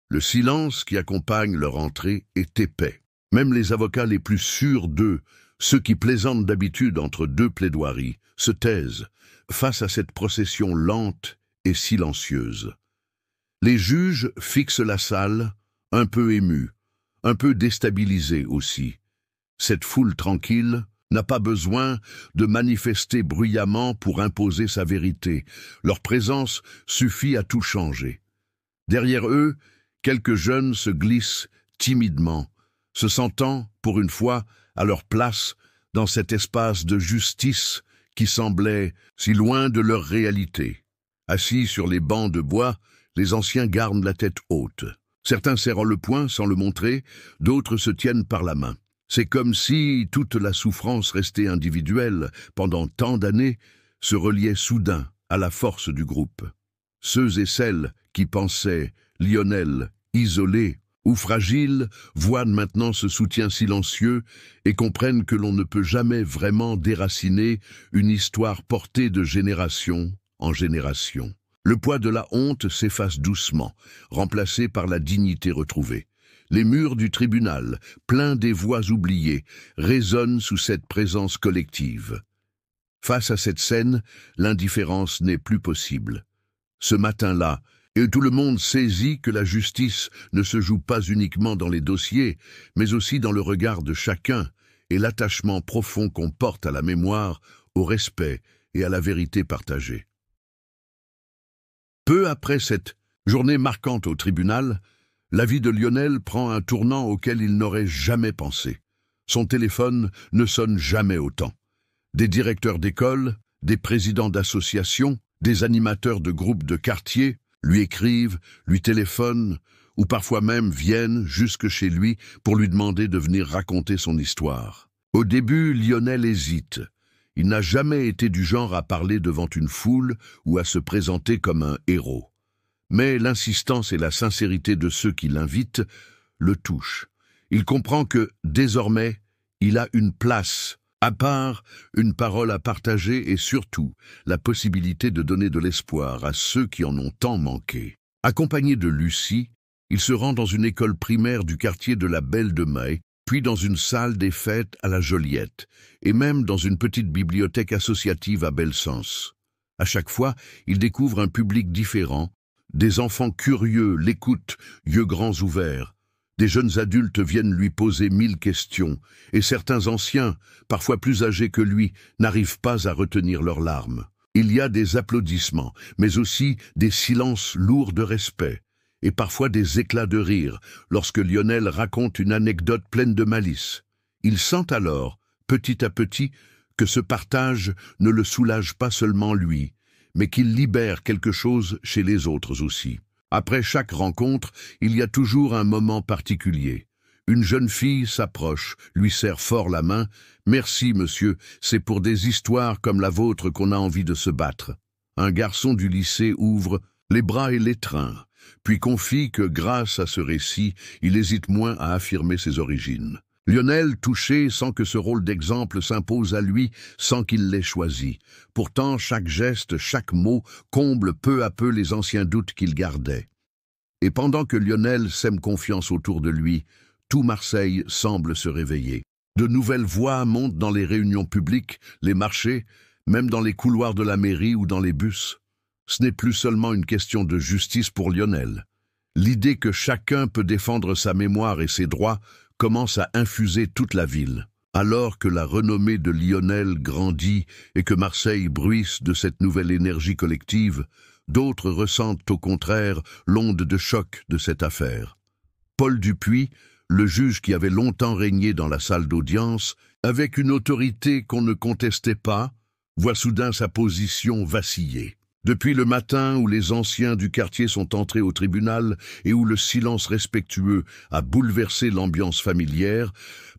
Le silence qui accompagne leur entrée est épais. Même les avocats les plus sûrs d'eux, ceux qui plaisantent d'habitude entre deux plaidoiries, se taisent face à cette procession lente et silencieuse. Les juges fixent la salle, un peu émus, un peu déstabilisés aussi. Cette foule tranquille n'a pas besoin de manifester bruyamment pour imposer sa vérité. Leur présence suffit à tout changer. Derrière eux, quelques jeunes se glissent timidement, se sentant, pour une fois, à leur place dans cet espace de justice qui semblait si loin de leur réalité. Assis sur les bancs de bois, les anciens gardent la tête haute. Certains serrent le poing sans le montrer, d'autres se tiennent par la main. C'est comme si toute la souffrance restée individuelle pendant tant d'années se reliait soudain à la force du groupe. Ceux et celles qui pensaient Lionel isolé ou fragile voient maintenant ce soutien silencieux et comprennent que l'on ne peut jamais vraiment déraciner une histoire portée de génération en génération. Le poids de la honte s'efface doucement, remplacé par la dignité retrouvée. Les murs du tribunal, pleins des voix oubliées, résonnent sous cette présence collective. Face à cette scène, l'indifférence n'est plus possible. Ce matin-là, et tout le monde saisit que la justice ne se joue pas uniquement dans les dossiers, mais aussi dans le regard de chacun et l'attachement profond qu'on porte à la mémoire, au respect et à la vérité partagée. Peu après cette journée marquante au tribunal, la vie de Lionel prend un tournant auquel il n'aurait jamais pensé. Son téléphone ne sonne jamais autant. Des directeurs d'école, des présidents d'associations, des animateurs de groupes de quartier lui écrivent, lui téléphonent, ou parfois même viennent jusque chez lui pour lui demander de venir raconter son histoire. Au début, Lionel hésite. Il n'a jamais été du genre à parler devant une foule ou à se présenter comme un héros. Mais l'insistance et la sincérité de ceux qui l'invitent le touchent. Il comprend que, désormais, il a une place à part, une parole à partager et surtout la possibilité de donner de l'espoir à ceux qui en ont tant manqué. Accompagné de Lucie, il se rend dans une école primaire du quartier de la Belle de Mai, puis dans une salle des fêtes à la Joliette, et même dans une petite bibliothèque associative à Belsense. À chaque fois, il découvre un public différent, des enfants curieux l'écoutent, yeux grands ouverts. Des jeunes adultes viennent lui poser 1000 questions, et certains anciens, parfois plus âgés que lui, n'arrivent pas à retenir leurs larmes. Il y a des applaudissements, mais aussi des silences lourds de respect, et parfois des éclats de rire, lorsque Lionel raconte une anecdote pleine de malice. Il sent alors, petit à petit, que ce partage ne le soulage pas seulement lui, mais qu'il libère quelque chose chez les autres aussi. Après chaque rencontre, il y a toujours un moment particulier. Une jeune fille s'approche, lui serre fort la main. « Merci, monsieur, c'est pour des histoires comme la vôtre qu'on a envie de se battre. » Un garçon du lycée ouvre les bras et l'étreint, puis confie que grâce à ce récit, il hésite moins à affirmer ses origines. Lionel, touché, sent que ce rôle d'exemple s'impose à lui sans qu'il l'ait choisi. Pourtant, chaque geste, chaque mot comble peu à peu les anciens doutes qu'il gardait. Et pendant que Lionel sème confiance autour de lui, tout Marseille semble se réveiller. De nouvelles voix montent dans les réunions publiques, les marchés, même dans les couloirs de la mairie ou dans les bus. Ce n'est plus seulement une question de justice pour Lionel. L'idée que chacun peut défendre sa mémoire et ses droits commence à infuser toute la ville. Alors que la renommée de Lionel grandit et que Marseille bruisse de cette nouvelle énergie collective, d'autres ressentent au contraire l'onde de choc de cette affaire. Paul Dupuis, le juge qui avait longtemps régné dans la salle d'audience, avec une autorité qu'on ne contestait pas, voit soudain sa position vaciller. Depuis le matin où les anciens du quartier sont entrés au tribunal et où le silence respectueux a bouleversé l'ambiance familière,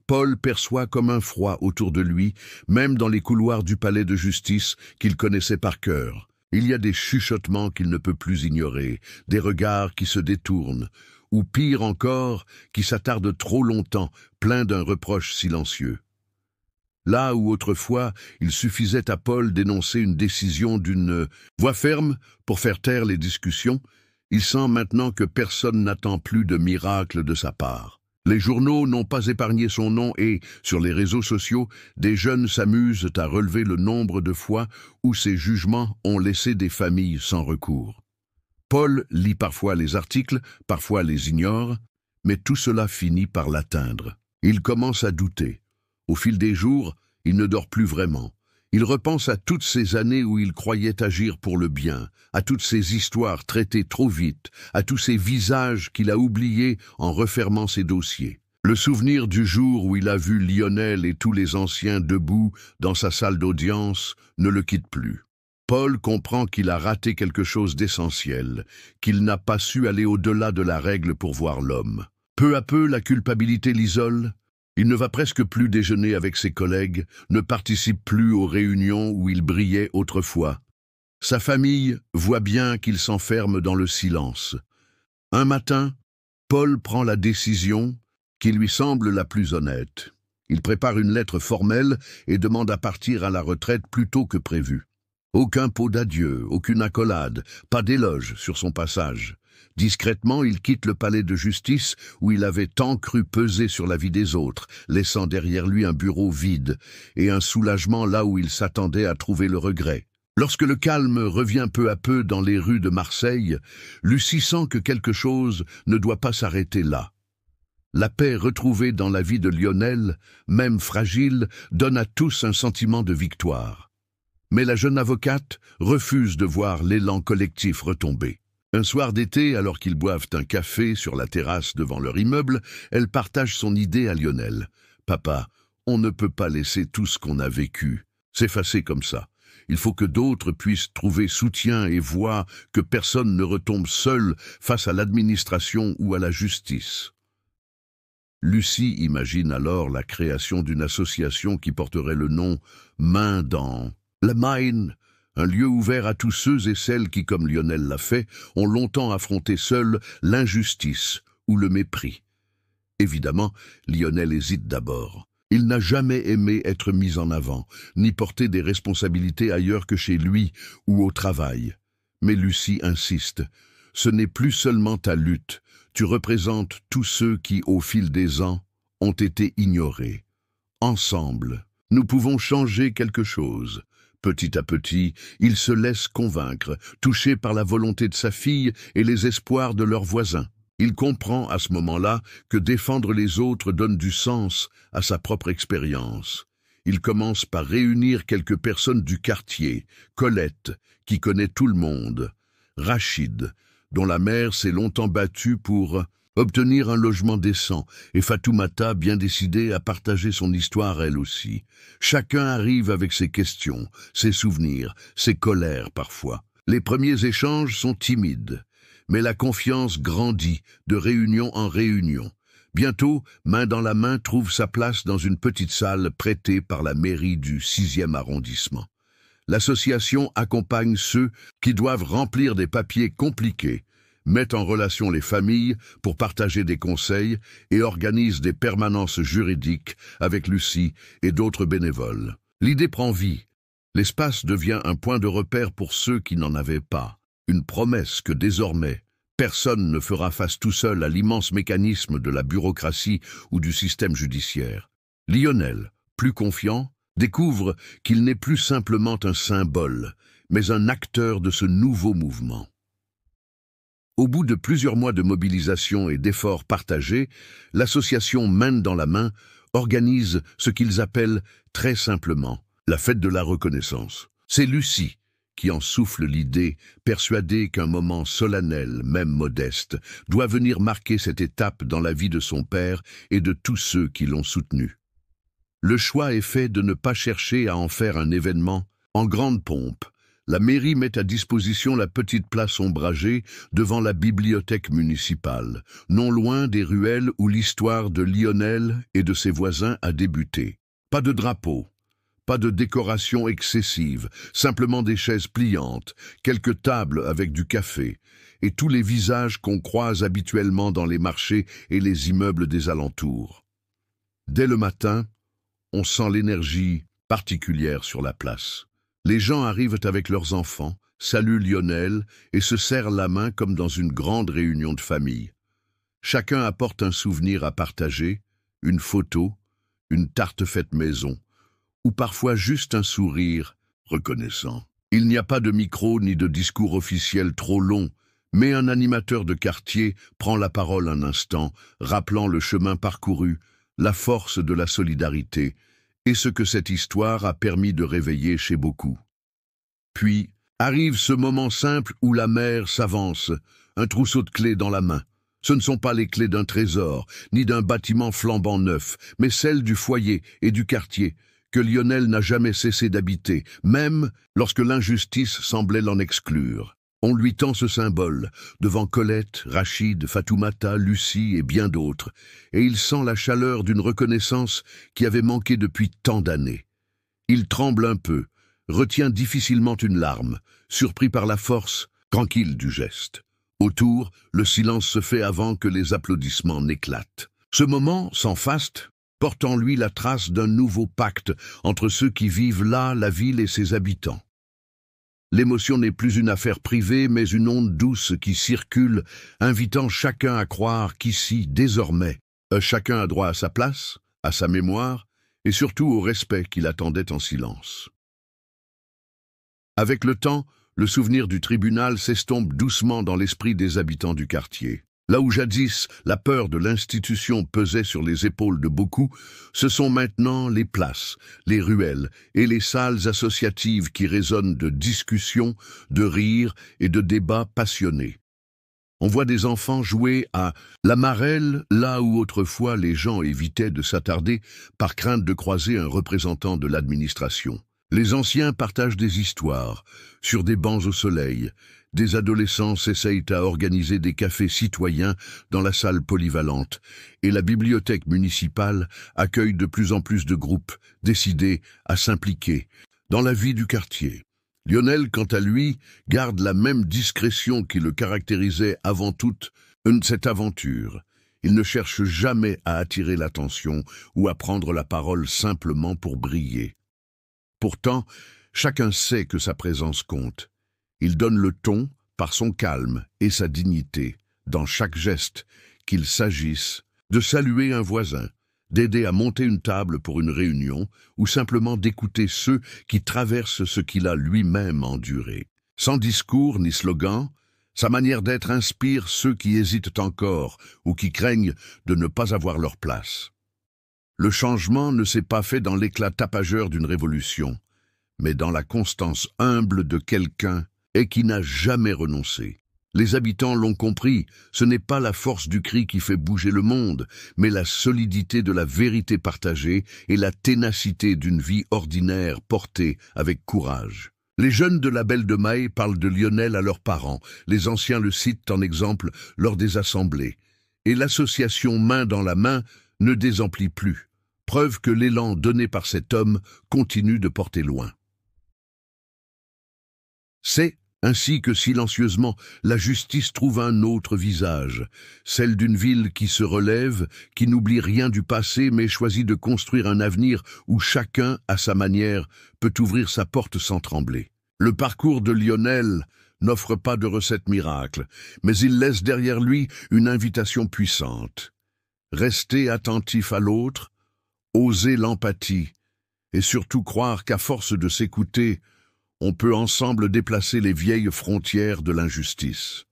Paul perçoit comme un froid autour de lui, même dans les couloirs du palais de justice qu'il connaissait par cœur. Il y a des chuchotements qu'il ne peut plus ignorer, des regards qui se détournent, ou pire encore, qui s'attardent trop longtemps, pleins d'un reproche silencieux. Là où autrefois il suffisait à Paul d'énoncer une décision d'une voix ferme pour faire taire les discussions, il sent maintenant que personne n'attend plus de miracle de sa part. Les journaux n'ont pas épargné son nom et, sur les réseaux sociaux, des jeunes s'amusent à relever le nombre de fois où ces jugements ont laissé des familles sans recours. Paul lit parfois les articles, parfois les ignore, mais tout cela finit par l'atteindre. Il commence à douter. Au fil des jours, il ne dort plus vraiment. Il repense à toutes ces années où il croyait agir pour le bien, à toutes ces histoires traitées trop vite, à tous ces visages qu'il a oubliés en refermant ses dossiers. Le souvenir du jour où il a vu Lionel et tous les anciens debout dans sa salle d'audience ne le quitte plus. Paul comprend qu'il a raté quelque chose d'essentiel, qu'il n'a pas su aller au-delà de la règle pour voir l'homme. Peu à peu, la culpabilité l'isole. Il ne va presque plus déjeuner avec ses collègues, ne participe plus aux réunions où il brillait autrefois. Sa famille voit bien qu'il s'enferme dans le silence. Un matin, Paul prend la décision qui lui semble la plus honnête. Il prépare une lettre formelle et demande à partir à la retraite plus tôt que prévu. Aucun pot d'adieu, aucune accolade, pas d'éloge sur son passage. Discrètement, il quitte le palais de justice où il avait tant cru peser sur la vie des autres, laissant derrière lui un bureau vide et un soulagement là où il s'attendait à trouver le regret. Lorsque le calme revient peu à peu dans les rues de Marseille, Lucie sent que quelque chose ne doit pas s'arrêter là. La paix retrouvée dans la vie de Lionel, même fragile, donne à tous un sentiment de victoire. Mais la jeune avocate refuse de voir l'élan collectif retomber. Un soir d'été, alors qu'ils boivent un café sur la terrasse devant leur immeuble, elle partage son idée à Lionel. « Papa, on ne peut pas laisser tout ce qu'on a vécu s'effacer comme ça. Il faut que d'autres puissent trouver soutien et voient que personne ne retombe seul face à l'administration ou à la justice. » Lucie imagine alors la création d'une association qui porterait le nom « Main dans la Mine », un lieu ouvert à tous ceux et celles qui, comme Lionel l'a fait, ont longtemps affronté seuls l'injustice ou le mépris. Évidemment, Lionel hésite d'abord. Il n'a jamais aimé être mis en avant, ni porter des responsabilités ailleurs que chez lui ou au travail. Mais Lucie insiste. Ce n'est plus seulement ta lutte. Tu représentes tous ceux qui, au fil des ans, ont été ignorés. Ensemble, nous pouvons changer quelque chose. Petit à petit, il se laisse convaincre, touché par la volonté de sa fille et les espoirs de leurs voisins. Il comprend à ce moment-là que défendre les autres donne du sens à sa propre expérience. Il commence par réunir quelques personnes du quartier, Colette, qui connaît tout le monde, Rachid, dont la mère s'est longtemps battue pour obtenir un logement décent, et Fatoumata, bien décidée à partager son histoire elle aussi. Chacun arrive avec ses questions, ses souvenirs, ses colères parfois. Les premiers échanges sont timides. Mais la confiance grandit de réunion en réunion. Bientôt, Main dans la main trouve sa place dans une petite salle prêtée par la mairie du 6e arrondissement. L'association accompagne ceux qui doivent remplir des papiers compliqués, met en relation les familles pour partager des conseils et organise des permanences juridiques avec Lucie et d'autres bénévoles. L'idée prend vie. L'espace devient un point de repère pour ceux qui n'en avaient pas. Une promesse que désormais, personne ne fera face tout seul à l'immense mécanisme de la bureaucratie ou du système judiciaire. Lionel, plus confiant, découvre qu'il n'est plus simplement un symbole, mais un acteur de ce nouveau mouvement. Au bout de plusieurs mois de mobilisation et d'efforts partagés, l'association Main dans la main organise ce qu'ils appellent très simplement la fête de la reconnaissance. C'est Lucie qui en souffle l'idée, persuadée qu'un moment solennel, même modeste, doit venir marquer cette étape dans la vie de son père et de tous ceux qui l'ont soutenu. Le choix est fait de ne pas chercher à en faire un événement en grande pompe. La mairie met à disposition la petite place ombragée devant la bibliothèque municipale, non loin des ruelles où l'histoire de Lionel et de ses voisins a débuté. Pas de drapeau, pas de décoration excessive, simplement des chaises pliantes, quelques tables avec du café, et tous les visages qu'on croise habituellement dans les marchés et les immeubles des alentours. Dès le matin, on sent l'énergie particulière sur la place. Les gens arrivent avec leurs enfants, saluent Lionel et se serrent la main comme dans une grande réunion de famille. Chacun apporte un souvenir à partager, une photo, une tarte faite maison, ou parfois juste un sourire reconnaissant. Il n'y a pas de micro ni de discours officiel trop long, mais un animateur de quartier prend la parole un instant, rappelant le chemin parcouru, la force de la solidarité, et ce que cette histoire a permis de réveiller chez beaucoup. Puis arrive ce moment simple où la mère s'avance, un trousseau de clés dans la main. Ce ne sont pas les clés d'un trésor, ni d'un bâtiment flambant neuf, mais celles du foyer et du quartier, que Lionel n'a jamais cessé d'habiter, même lorsque l'injustice semblait l'en exclure. On lui tend ce symbole, devant Colette, Rachid, Fatoumata, Lucie et bien d'autres, et il sent la chaleur d'une reconnaissance qui avait manqué depuis tant d'années. Il tremble un peu, retient difficilement une larme, surpris par la force tranquille du geste. Autour, le silence se fait avant que les applaudissements n'éclatent. Ce moment, sans faste, porte en lui la trace d'un nouveau pacte entre ceux qui vivent là, la ville et ses habitants. L'émotion n'est plus une affaire privée, mais une onde douce qui circule, invitant chacun à croire qu'ici, désormais, chacun a droit à sa place, à sa mémoire, et surtout au respect qu'il attendait en silence. Avec le temps, le souvenir du tribunal s'estompe doucement dans l'esprit des habitants du quartier. Là où jadis la peur de l'institution pesait sur les épaules de beaucoup, ce sont maintenant les places, les ruelles et les salles associatives qui résonnent de discussions, de rires et de débats passionnés. On voit des enfants jouer à la marelle, là où autrefois les gens évitaient de s'attarder par crainte de croiser un représentant de l'administration. Les anciens partagent des histoires, sur des bancs au soleil. Des adolescents s'essayent à organiser des cafés citoyens dans la salle polyvalente, et la bibliothèque municipale accueille de plus en plus de groupes décidés à s'impliquer dans la vie du quartier. Lionel, quant à lui, garde la même discrétion qui le caractérisait avant toute cette aventure. Il ne cherche jamais à attirer l'attention ou à prendre la parole simplement pour briller. Pourtant, chacun sait que sa présence compte. Il donne le ton par son calme et sa dignité, dans chaque geste, qu'il s'agisse de saluer un voisin, d'aider à monter une table pour une réunion, ou simplement d'écouter ceux qui traversent ce qu'il a lui-même enduré. Sans discours ni slogan, sa manière d'être inspire ceux qui hésitent encore ou qui craignent de ne pas avoir leur place. Le changement ne s'est pas fait dans l'éclat tapageur d'une révolution, mais dans la constance humble de quelqu'un et qui n'a jamais renoncé. Les habitants l'ont compris, ce n'est pas la force du cri qui fait bouger le monde, mais la solidité de la vérité partagée et la ténacité d'une vie ordinaire portée avec courage. Les jeunes de la Belle de Mai parlent de Lionel à leurs parents, les anciens le citent en exemple lors des assemblées. Et l'association Main dans la main ne désemplit plus, preuve que l'élan donné par cet homme continue de porter loin. C'est ainsi que silencieusement la justice trouve un autre visage, celle d'une ville qui se relève, qui n'oublie rien du passé mais choisit de construire un avenir où chacun, à sa manière, peut ouvrir sa porte sans trembler. Le parcours de Lionel n'offre pas de recette miracle, mais il laisse derrière lui une invitation puissante. Rester attentif à l'autre, oser l'empathie, et surtout croire qu'à force de s'écouter, on peut ensemble déplacer les vieilles frontières de l'injustice.